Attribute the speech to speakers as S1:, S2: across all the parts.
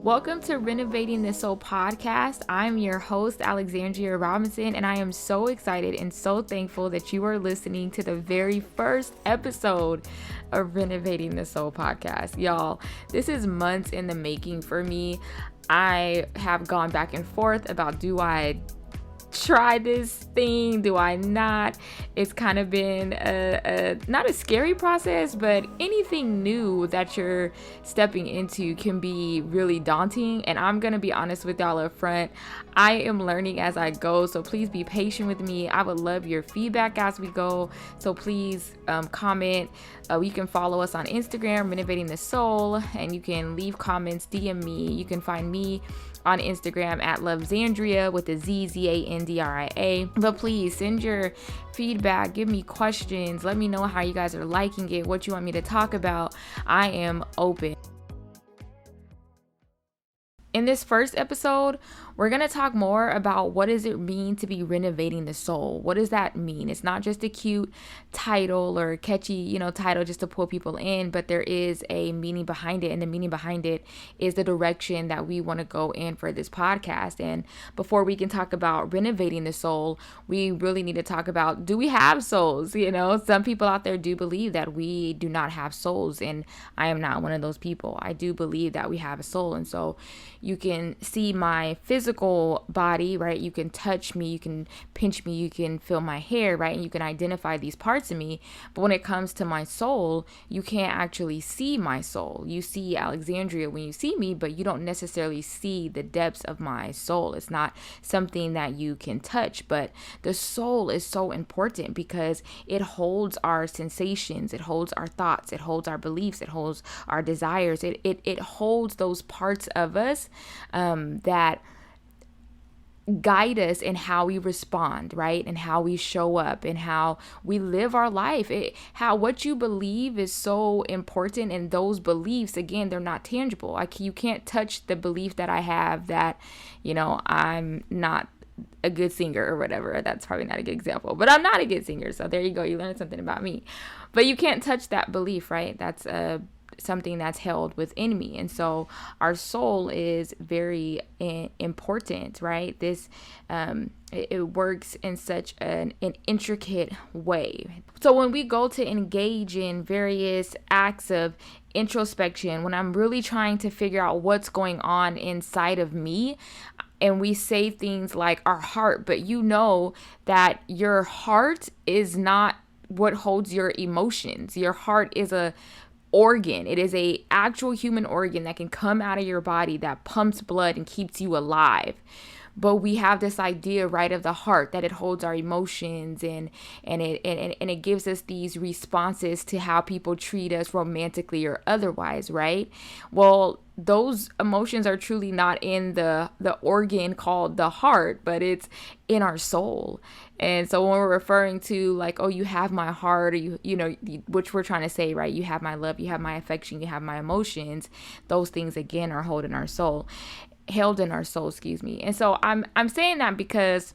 S1: Welcome to Renovating the Soul podcast. I'm your host, Alexandria Robinson, and I am so excited and so thankful that you are listening to the very first episode of Renovating the Soul podcast. Y'all, this is months in the making for me. I have gone back and forth about, do I try this thing? Do I not? It's kind of been not a scary process, but anything new that you're stepping into can be really daunting. And I'm going to be honest with y'all up front. I am learning as I go. So please be patient with me. I would love your feedback as we go. So please comment. You can follow us on Instagram, Renovating the Soul, and you can leave comments, DM me. You can find me on Instagram at Alexandria with a Zandria. But please send your feedback, give me questions, let me know how you guys are liking it, what you want me to talk about. I am open. In this first episode, we're going to talk more about what does it mean to be renovating the soul. What does that mean? It's not just a cute title or catchy, title just to pull people in, but there is a meaning behind it. And the meaning behind it is the direction that we want to go in for this podcast. And before we can talk about renovating the soul, we really need to talk about, do we have souls? Some people out there do believe that we do not have souls. And I am not one of those people. I do believe that we have a soul. And so you can see my physical body, right? You can touch me, you can pinch me, you can feel my hair, right? And you can identify these parts of me. But when it comes to my soul, you can't actually see my soul. You see Alexandria when you see me, but you don't necessarily see the depths of my soul. It's not something that you can touch. But the soul is so important because it holds our sensations, it holds our thoughts, it holds our beliefs, it holds our desires. It holds those parts of us that guide us in how we respond, right? And how we show up and how we live our life. What you believe is so important. And those beliefs, again, they're not tangible. You can't touch the belief that I have that, I'm not a good singer or whatever. That's probably not a good example, but I'm not a good singer. So there you go. You learned something about me. But you can't touch that belief, right? That's something that's held within me. And so our soul is very important, right? This it works in such an intricate way. So when we go to engage in various acts of introspection, when I'm really trying to figure out what's going on inside of me, and we say things like our heart, but that your heart is not what holds your emotions. Your heart is a organ. It is a actual human organ that can come out of your body that pumps blood and keeps you alive. But we have this idea, right, of the heart, that it holds our emotions and it gives us these responses to how people treat us romantically or otherwise, right? Well, those emotions are truly not in the organ called the heart, but it's in our soul. And so when we're referring to like, oh, you have my heart, or which we're trying to say, right? You have my love, you have my affection, you have my emotions. Those things again are held in our soul. And so I'm saying that because,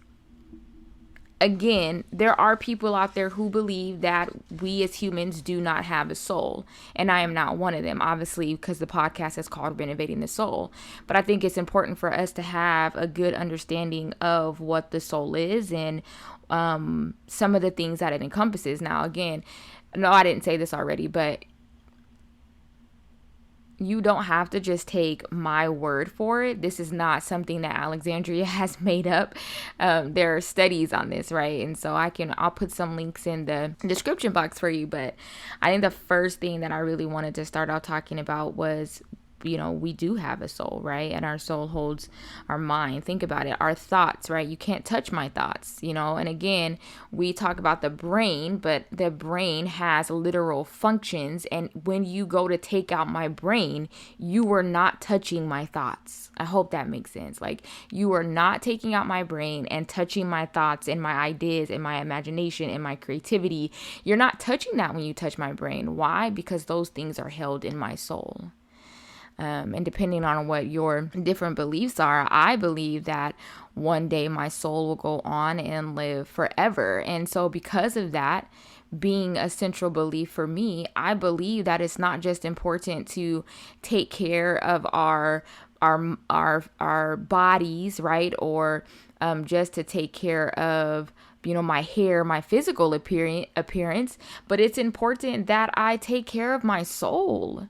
S1: again, there are people out there who believe that we as humans do not have a soul. And I am not one of them, obviously, because the podcast is called Renovating the Soul. But I think it's important for us to have a good understanding of what the soul is and some of the things that it encompasses. Now, again, no, I didn't say this already, but you don't have to just take my word for it. This is not something that Alexandria has made up. There are studies on this, right? And so I'll put some links in the description box for you. But I think the first thing that I really wanted to start out talking about was, we do have a soul, right? And our soul holds our mind. Think about it. Our thoughts, right? You can't touch my thoughts, and again, we talk about the brain, but the brain has literal functions. And when you go to take out my brain, you are not touching my thoughts. I hope that makes sense. Like, you are not taking out my brain and touching my thoughts and my ideas and my imagination and my creativity. You're not touching that when you touch my brain. Why? Because those things are held in my soul. And depending on what your different beliefs are, I believe that one day my soul will go on and live forever. And so because of that, being a central belief for me, I believe that it's not just important to take care of our bodies, right? Or just to take care of my hair, my physical appearance, but it's important that I take care of my soul.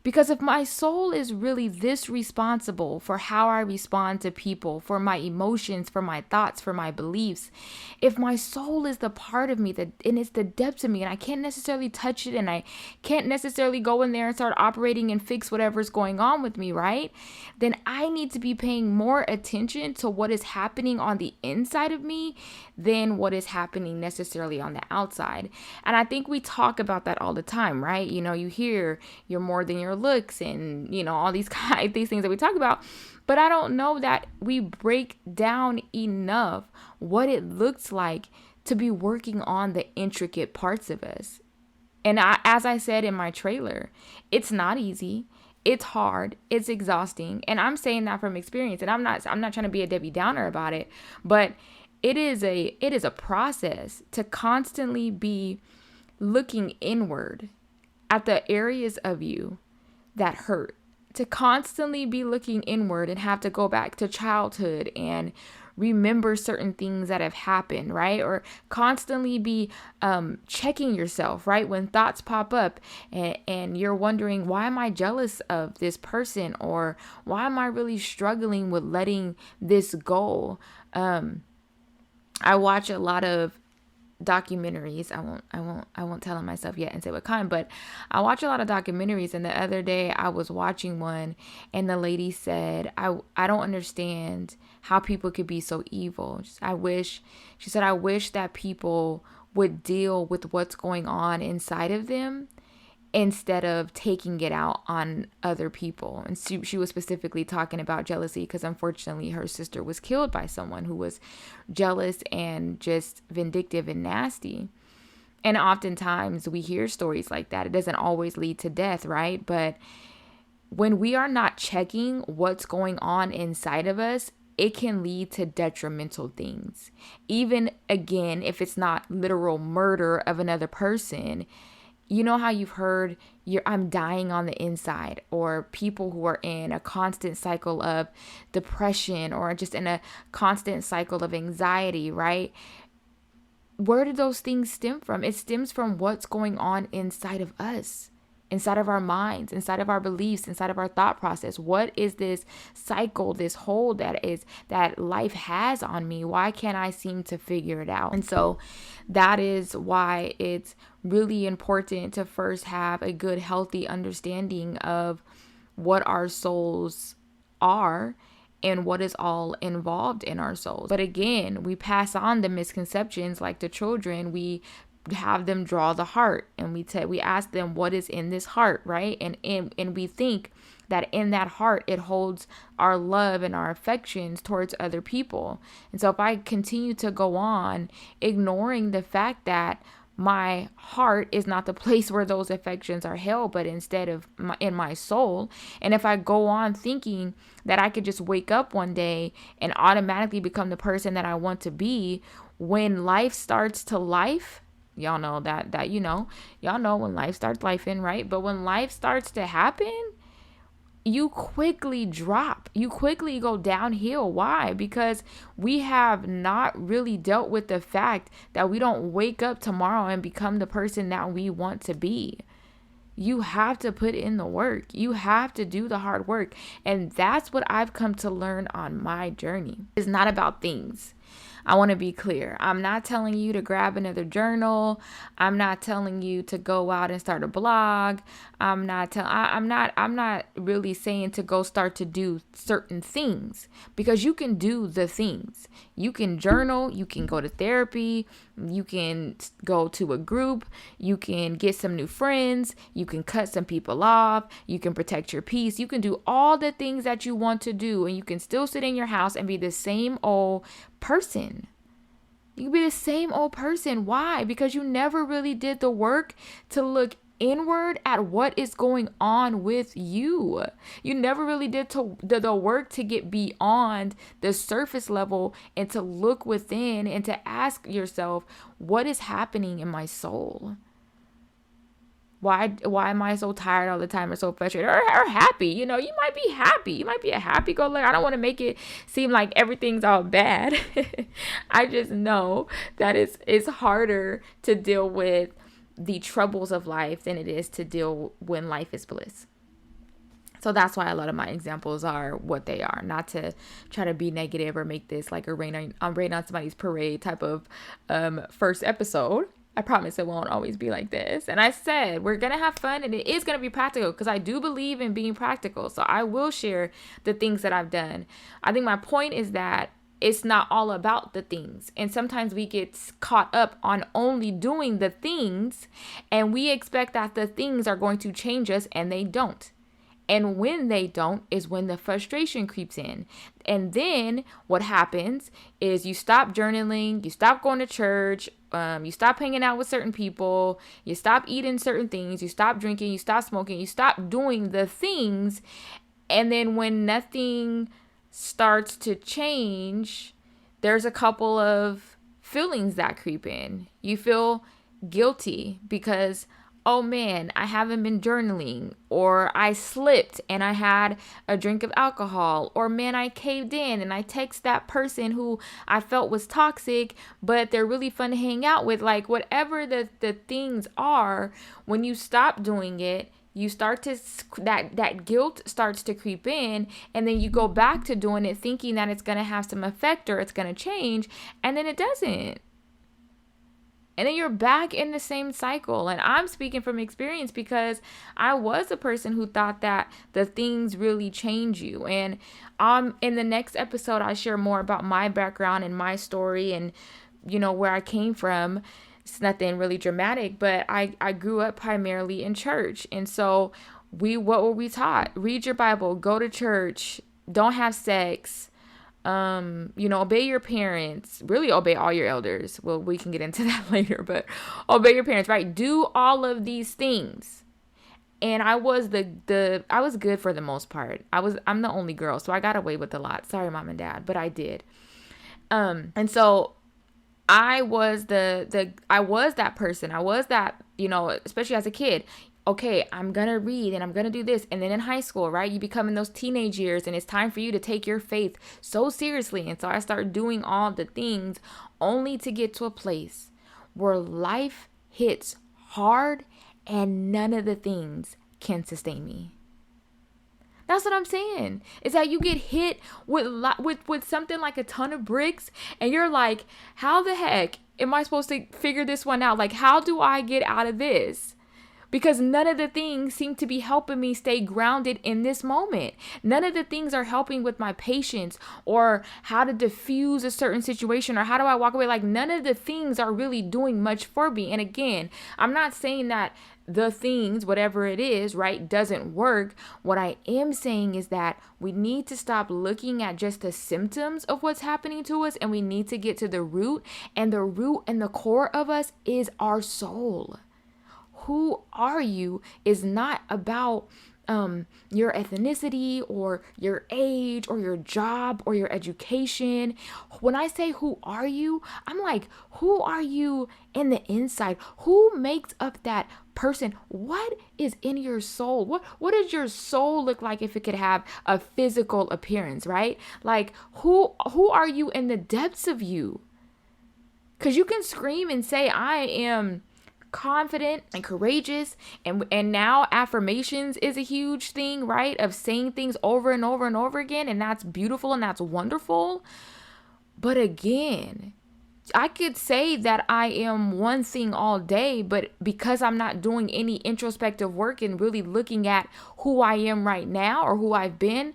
S1: Because if my soul is really this responsible for how I respond to people, for my emotions, for my thoughts, for my beliefs, if my soul is the part of me and it's the depths of me and I can't necessarily touch it and I can't necessarily go in there and start operating and fix whatever's going on with me, right? Then I need to be paying more attention to what is happening on the inside of me than what is happening necessarily on the outside. And I think we talk about that all the time, right? You hear you're more than your looks and all these these things that we talk about, but I don't know that we break down enough what it looks like to be working on the intricate parts of us. And as I said in my trailer, it's not easy, it's hard, it's exhausting, and I'm saying that from experience. And I'm not trying to be a Debbie Downer about it, but it is a process to constantly be looking inward at the areas of you that hurt, to constantly be looking inward and have to go back to childhood and remember certain things that have happened, right? Or constantly be checking yourself, right? When thoughts pop up and you're wondering, why am I jealous of this person? Or why am I really struggling with letting this go? I watch a lot of documentaries. I won't tell them myself yet and say what kind, but I watch a lot of documentaries, and the other day I was watching one and the lady said, I don't understand how people could be so evil. She said, I wish that people would deal with what's going on inside of them instead of taking it out on other people. And she was specifically talking about jealousy because unfortunately her sister was killed by someone who was jealous and just vindictive and nasty. And oftentimes we hear stories like that. It doesn't always lead to death, right? But when we are not checking what's going on inside of us, it can lead to detrimental things. Even again, if it's not literal murder of another person. You know how you've heard I'm dying on the inside, or people who are in a constant cycle of depression or just in a constant cycle of anxiety, right? Where do those things stem from? It stems from what's going on inside of us, inside of our minds, inside of our beliefs, inside of our thought process. What is this cycle, this hold that life has on me? Why can't I seem to figure it out? And so that is why it's really important to first have a good, healthy understanding of what our souls are and what is all involved in our souls. But again, we pass on the misconceptions like the children. We have them draw the heart, and we ask them, what is in this heart, right? And we think that in that heart it holds our love and our affections towards other people. And so if I continue to go on ignoring the fact that my heart is not the place where those affections are held, but instead of in my soul, and if I go on thinking that I could just wake up one day and automatically become the person that I want to be, when life starts to life, y'all know y'all know when life starts lifing, right? But when life starts to happen, you quickly drop. You quickly go downhill. Why? Because we have not really dealt with the fact that we don't wake up tomorrow and become the person that we want to be. You have to put in the work. You have to do the hard work. And that's what I've come to learn on my journey. It's not about things. I want to be clear. I'm not telling you to grab another journal. I'm not telling you to go out and start a blog. I'm not really saying to go start to do certain things, because you can do the things. You can journal, you can go to therapy, you can go to a group, you can get some new friends, you can cut some people off, you can protect your peace. You can do all the things that you want to do, and you can still sit in your house and be the same old person. You can be the same old person. Why? Because you never really did the work to look inward at what is going on with you. You never really did the work to get beyond the surface level and to look within and to ask yourself, what is happening in my soul? Why am I so tired all the time or so frustrated or happy? You know, you might be happy. You might be a happy-go-lucky. I don't want to make it seem like everything's all bad. I just know that it's harder to deal with the troubles of life than it is to deal when life is bliss. So that's why a lot of my examples are what they are. Not to try to be negative or make this like a rain on somebody's parade type of first episode. I promise it won't always be like this. And I said, we're going to have fun and it is going to be practical because I do believe in being practical. So I will share the things that I've done. I think my point is that it's not all about the things. And sometimes we get caught up on only doing the things and we expect that the things are going to change us and they don't. And when they don't is when the frustration creeps in. And then what happens is you stop journaling, you stop going to church, you stop hanging out with certain people, you stop eating certain things, you stop drinking, you stop smoking, you stop doing the things. And then when nothing starts to change, there's a couple of feelings that creep in. You feel guilty because, oh man, I haven't been journaling, or I slipped and I had a drink of alcohol, or man, I caved in and I text that person who I felt was toxic, but they're really fun to hang out with. Like whatever the things are, when you stop doing it, you start to, that guilt starts to creep in, and then you go back to doing it thinking that it's going to have some effect or it's going to change, and then it doesn't. And then you're back in the same cycle. And I'm speaking from experience because I was a person who thought that the things really change you. And in the next episode, I share more about my background and my story and, you know, where I came from. It's nothing really dramatic, but I grew up primarily in church. And so what were we taught? Read your Bible, go to church, don't have sex. Obey your parents, really obey all your elders. Well, we can get into that later, but obey your parents, right? Do all of these things. And I was I was good for the most part. I'm the only girl, so I got away with a lot. Sorry, mom and dad, but I did. And so I was I was that person. I was that, especially as a kid. Okay, I'm going to read and I'm going to do this. And then in high school, right, you become in those teenage years and it's time for you to take your faith so seriously. And so I started doing all the things only to get to a place where life hits hard and none of the things can sustain me. That's what I'm saying. Is that you get hit with something like a ton of bricks and you're like, how the heck am I supposed to figure this one out? Like, how do I get out of this? Because none of the things seem to be helping me stay grounded in this moment. None of the things are helping with my patience or how to diffuse a certain situation or how do I walk away. Like none of the things are really doing much for me. And again, I'm not saying that the things, whatever it is, right, doesn't work. What I am saying is that we need to stop looking at just the symptoms of what's happening to us and we need to get to the root. And the root and the core of us is our soul. Who are you is not about your ethnicity or your age or your job or your education. When I say who are you, I'm like, who are you in the inside? Who makes up that person? What is in your soul? What does your soul look like if it could have a physical appearance, right? Like who are you in the depths of you? Because you can scream and say, I am confident and courageous, and now affirmations is a huge thing, right, of saying things over and over and over again, and that's beautiful and that's wonderful. But again, I could say that I am one thing all day, but because I'm not doing any introspective work and really looking at who I am right now or who I've been,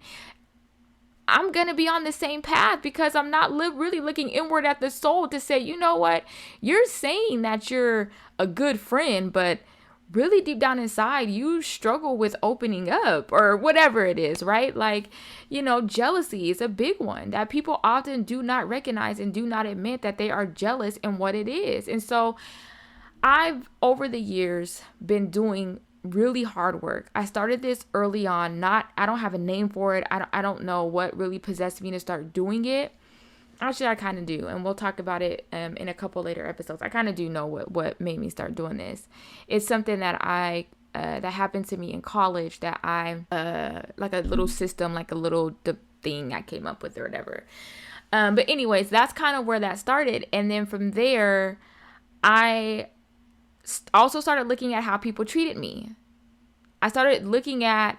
S1: I'm going to be on the same path because I'm not really looking inward at the soul to say, you know what, you're saying that you're a good friend, but really deep down inside, you struggle with opening up or whatever it is, right? Like, jealousy is a big one that people often do not recognize and do not admit that they are jealous in what it is. And so I've over the years been doing really hard work. I started this early on. I don't have a name for it. I don't know what really possessed me to start doing it. Actually, I kind of do, and we'll talk about it in a couple later episodes. I kind of do know what made me start doing this. It's something that that happened to me in college, that I like a little system, like a little thing I came up with or whatever. But anyways, that's kind of where that started, and then from there, I also started looking at how people treated me. I started looking at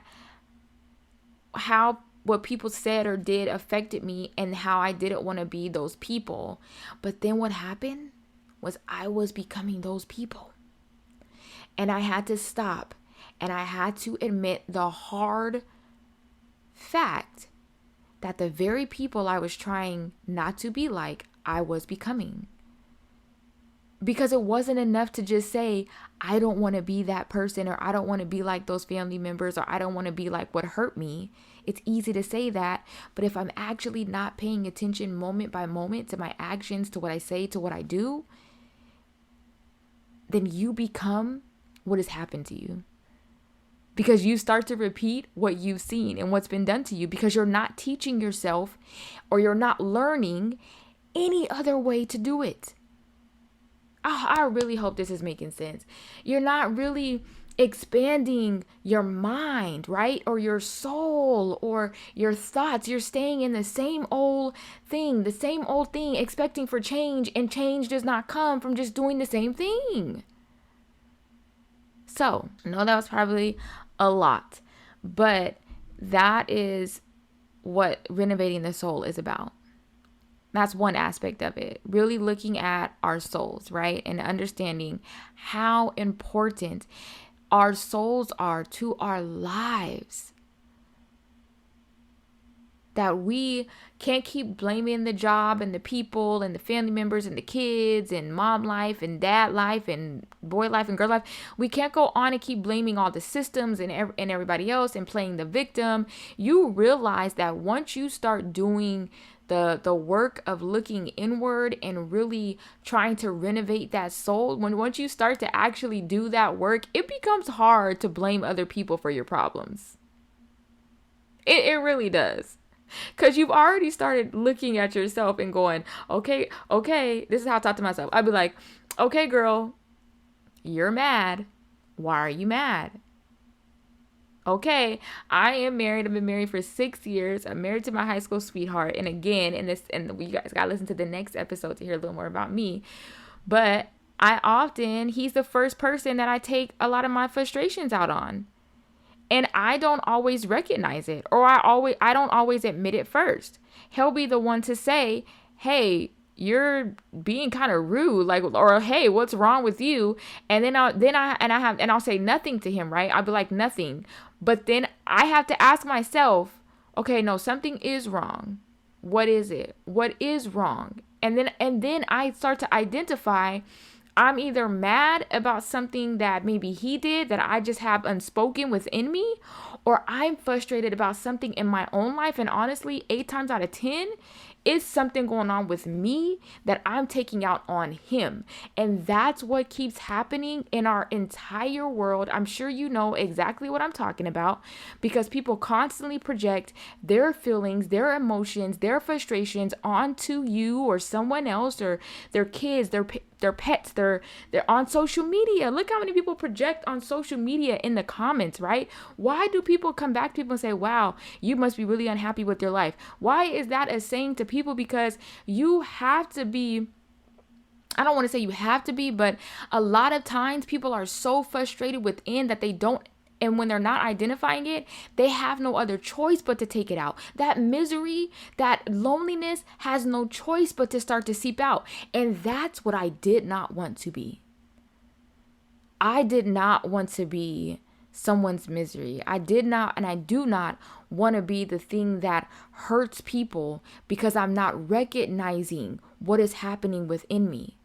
S1: how what people said or did affected me and how I didn't want to be those people. But then what happened was I was becoming those people. And I had to stop, and I had to admit the hard fact that the very people I was trying not to be like, I was becoming. Because it wasn't enough to just say, I don't want to be that person, or I don't want to be like those family members, or I don't want to be like what hurt me. It's easy to say that, but if I'm actually not paying attention moment by moment to my actions, to what I say, to what I do, then you become what has happened to you. Because you start to repeat what you've seen and what's been done to you, because you're not teaching yourself, or you're not learning any other way to do it. I really hope this is making sense. You're not really expanding your mind, right? Or your soul, or your thoughts. You're staying in the same old thing, expecting for change, and change does not come from just doing the same thing. So, I know that was probably a lot, but that is what renovating the soul is about. That's one aspect of it. Really looking at our souls, right? And understanding how important our souls are to our lives. That we can't keep blaming the job and the people and the family members and the kids and mom life and dad life and boy life and girl life. We can't go on and keep blaming all the systems and everybody else and playing the victim. You realize that once you start doing the work of looking inward and really trying to renovate that soul, once you start to actually do that work, it becomes hard to blame other people for your problems. It really does. Because you've already started looking at yourself and going, okay, this is how I talk to myself. I'd be like, okay, girl, you're mad. Why are you mad? Okay, I am married. I've been married for 6 years. I'm married to my high school sweetheart. And again, and you guys gotta listen to the next episode to hear a little more about me. But he's the first person that I take a lot of my frustrations out on. And I don't always recognize it, or I don't always admit it first. He'll be the one to say, hey, you're being kind of rude, like, or hey, what's wrong with you? And then I'll say nothing to him, right? I'll be like, nothing. But then I have to ask myself, okay, no, something is wrong. What is it? What is wrong? And then I start to identify, I'm either mad about something that maybe he did that I just have unspoken within me, or I'm frustrated about something in my own life. And honestly, 8 times out of 10, it's something going on with me that I'm taking out on him. And that's what keeps happening in our entire world. I'm sure you know exactly what I'm talking about, because people constantly project their feelings, their emotions, their frustrations onto you or someone else, or their kids, their pets, they're on social media. Look how many people project on social media in the comments, right? Why do people come back to people and say, wow, you must be really unhappy with your life? Why is that a saying to people? Because you have to be, I don't want to say you have to be, but a lot of times people are so frustrated within that they don't, and when they're not identifying it, they have no other choice but to take it out. That misery, that loneliness has no choice but to start to seep out. And that's what I did not want to be. I did not want to be someone's misery. I did not, and I do not want to be the thing that hurts people because I'm not recognizing what is happening within me.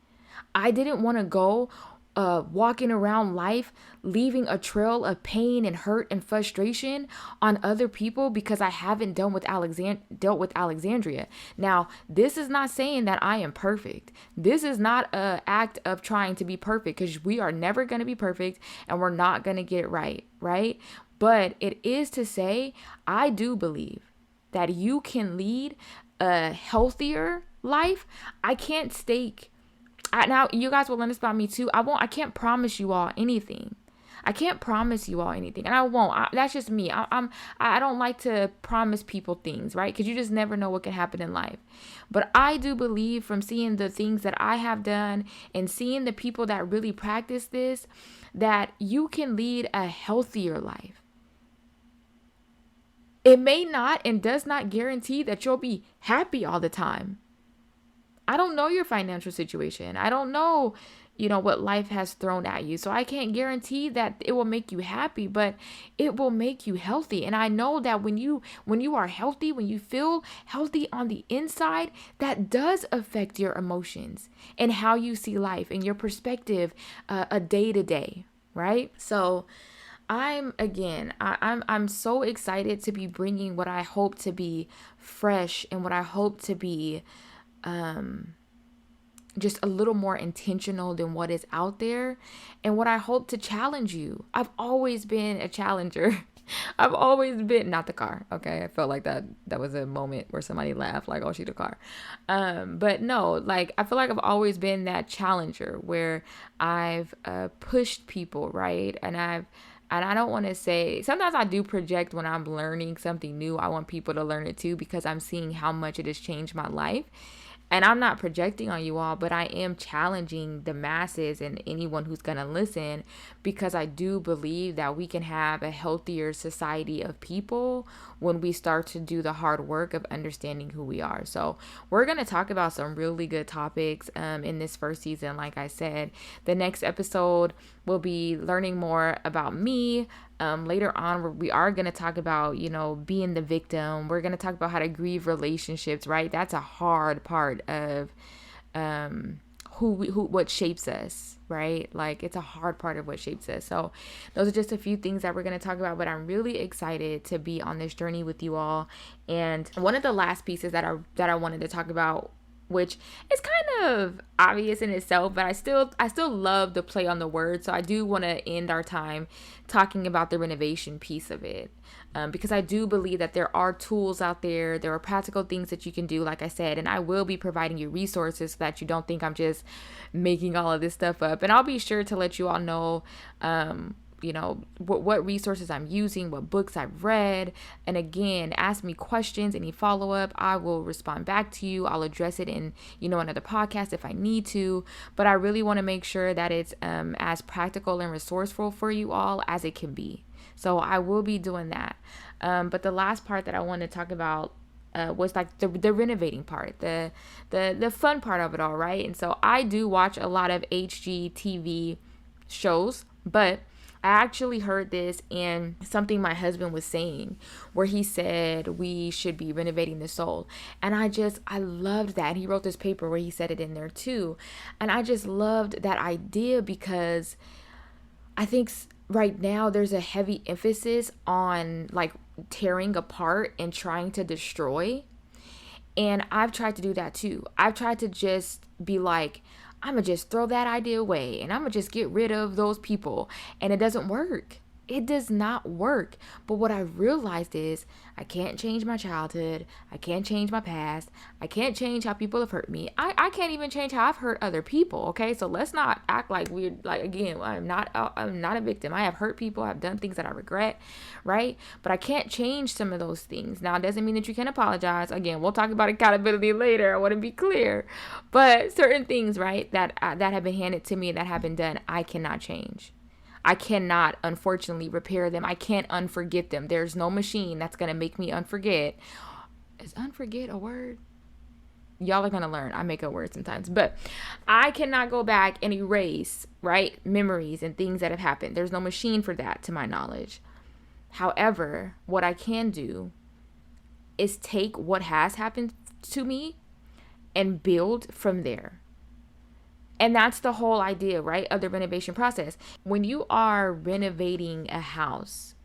S1: I didn't want to go walking around life, leaving a trail of pain and hurt and frustration on other people because I haven't dealt with Alexandria. Now, this is not saying that I am perfect. This is not an act of trying to be perfect, because we are never going to be perfect and we're not going to get it right, right? But it is to say, I do believe that you can lead a healthier life. I can't stake. Now you guys will learn this about me too. I can't promise you all anything. I can't promise you all anything, and I won't. That's just me. I don't like to promise people things, right? Because you just never know what can happen in life. But I do believe, from seeing the things that I have done and seeing the people that really practice this, that you can lead a healthier life. It may not and does not guarantee that you'll be happy all the time. I don't know your financial situation. I don't know, what life has thrown at you. So I can't guarantee that it will make you happy, but it will make you healthy. And I know that when you are healthy, when you feel healthy on the inside, that does affect your emotions and how you see life and your perspective a day to day, right? So I'm so excited to be bringing what I hope to be fresh and what I hope to be just a little more intentional than what is out there, and what I hope to challenge you. I've always been a challenger. I've always been, not the car. Okay. I felt like that was a moment where somebody laughed like, oh, she the car. But no, like, I feel like I've always been that challenger where I've pushed people, right? And I don't want to say, sometimes I do project when I'm learning something new. I want people to learn it too, because I'm seeing how much it has changed my life. And I'm not projecting on you all, but I am challenging the masses and anyone who's going to listen, because I do believe that we can have a healthier society of people when we start to do the hard work of understanding who we are. So we're going to talk about some really good topics in this first season. Like I said, the next episode will be learning more about me. Later on, we are going to talk about, being the victim. We're going to talk about how to grieve relationships, right? That's a hard part of what shapes us, right? Like, it's a hard part of what shapes us. So those are just a few things that we're going to talk about, but I'm really excited to be on this journey with you all. And one of the last pieces that I wanted to talk about, which is kind of obvious in itself, but I still love the play on the word. So I do want to end our time talking about the renovation piece of it, because I do believe that there are tools out there. There are practical things that you can do, like I said, and I will be providing you resources so that you don't think I'm just making all of this stuff up. And I'll be sure to let you all know, what resources I'm using, what books I've read. And again, ask me questions, any follow-up, I will respond back to you. I'll address it in, another podcast if I need to. But I really want to make sure that it's as practical and resourceful for you all as it can be. So I will be doing that. But the last part that I want to talk about was like the renovating part, the fun part of it all, right? And so I do watch a lot of HGTV shows, but I actually heard this in something my husband was saying, where he said we should be renovating the soul. And I loved that. He wrote this paper where he said it in there too. And I just loved that idea, because I think right now there's a heavy emphasis on like tearing apart and trying to destroy. And I've tried to do that too. I've tried to just be like, I'm going to just throw that idea away and I'm going to just get rid of those people. And it doesn't work. It does not work. But what I realized is I can't change my childhood. I can't change my past. I can't change how people have hurt me. I can't even change how I've hurt other people. Okay, so let's not act like we're like, again, I'm not a victim. I have hurt people. I've done things that I regret, right? But I can't change some of those things. Now, it doesn't mean that you can apologize. Again, we'll talk about accountability later. I want to be clear. But certain things, right, that have been handed to me, that have been done, I cannot change. I cannot, unfortunately, repair them. I can't unforget them. There's no machine that's going to make me unforget. Is unforget a word? Y'all are going to learn. I make a word sometimes. But I cannot go back and erase, right, memories and things that have happened. There's no machine for that, to my knowledge. However, what I can do is take what has happened to me and build from there. And that's the whole idea, right, of the renovation process. When you are renovating a house,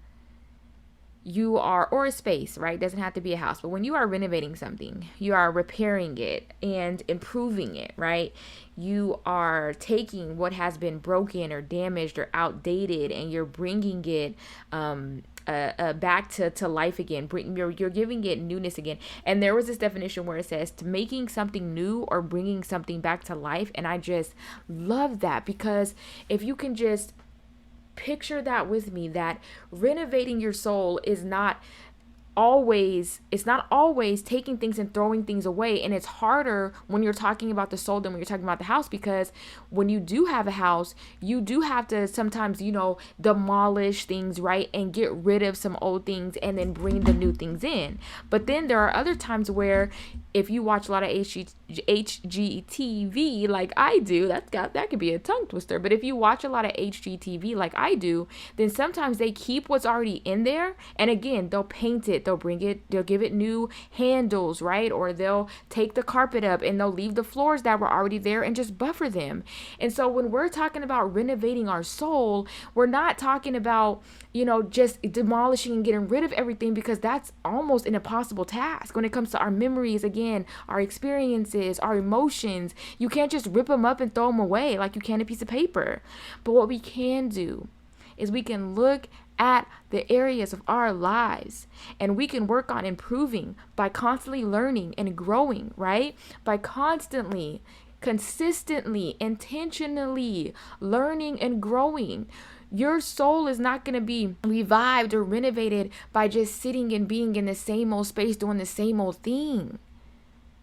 S1: or a space, right? Doesn't have to be a house, but when you are renovating something, you are repairing it and improving it, right? You are taking what has been broken or damaged or outdated, and you're bringing it back to life again. You're giving it newness again. And there was this definition where it says to making something new or bringing something back to life. And I just love that, because if you can just picture that with me, that renovating your soul is not always taking things and throwing things away. And it's harder when you're talking about the soul than when you're talking about the house, because when you do have a house, you do have to sometimes, demolish things, right, and get rid of some old things and then bring the new things in. But then there are other times where, if you watch a lot of HGTV like I do, that could be a tongue twister. But if you watch a lot of HGTV like I do, then sometimes they keep what's already in there, and again, they'll paint it, they'll give it new handles, right? Or they'll take the carpet up and they'll leave the floors that were already there and just buffer them. And so when we're talking about renovating our soul, we're not talking about, just demolishing and getting rid of everything, because that's almost an impossible task when it comes to our memories, again, our experiences, our emotions. You can't just rip them up and throw them away like you can a piece of paper. But what we can do is we can look at the areas of our lives, and we can work on improving by constantly learning and growing, right? By constantly, consistently, intentionally learning and growing. Your soul is not going to be revived or renovated by just sitting and being in the same old space doing the same old thing,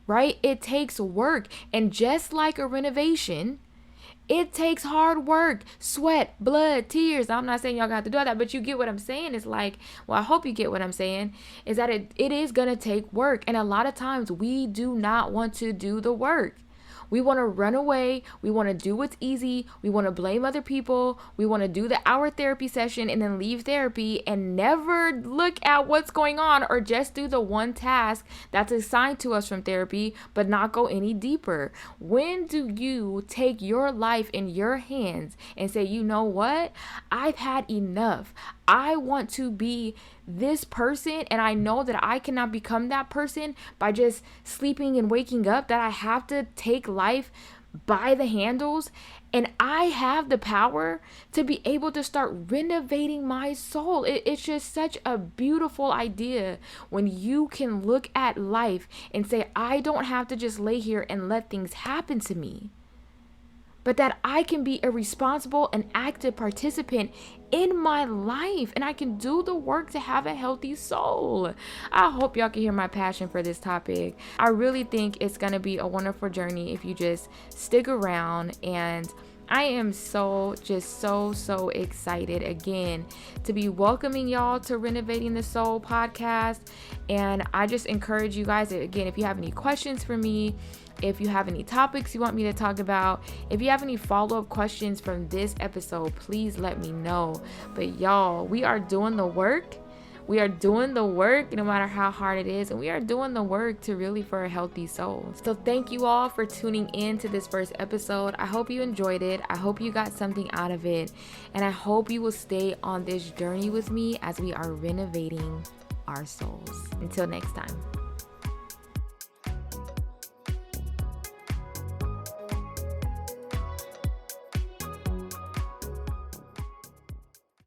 S1: right? It takes work. And just like a renovation, it takes hard work, sweat, blood, tears. I'm not saying y'all got to do all that, but you get what I'm saying. It's like, well, I hope you get what I'm saying, is that it is going to take work. And a lot of times we do not want to do the work. We want to run away. We want to do what's easy. We want to blame other people. We want to do the hour therapy session and then leave therapy and never look at what's going on, or just do the one task that's assigned to us from therapy, but not go any deeper. When do you take your life in your hands and say, you know what? I've had enough. I want to be this person, and I know that I cannot become that person by just sleeping and waking up, that I have to take life by the handles, and I have the power to be able to start renovating my soul. It's just such a beautiful idea when you can look at life and say, I don't have to just lay here and let things happen to me, but that I can be a responsible and active participant in my life, and I can do the work to have a healthy soul. I hope y'all can hear my passion for this topic. I really think it's going to be a wonderful journey if you just stick around, and I am so excited again to be welcoming y'all to Renovating the Soul podcast. And I just encourage you guys, again, if you have any questions for me, if you have any topics you want me to talk about, if you have any follow-up questions from this episode, please let me know. But y'all, we are doing the work. We are doing the work no matter how hard it is, and we are doing the work to really for a healthy soul. So thank you all for tuning in to this first episode. I hope you enjoyed it. I hope you got something out of it, and I hope you will stay on this journey with me as we are renovating our souls. Until next time.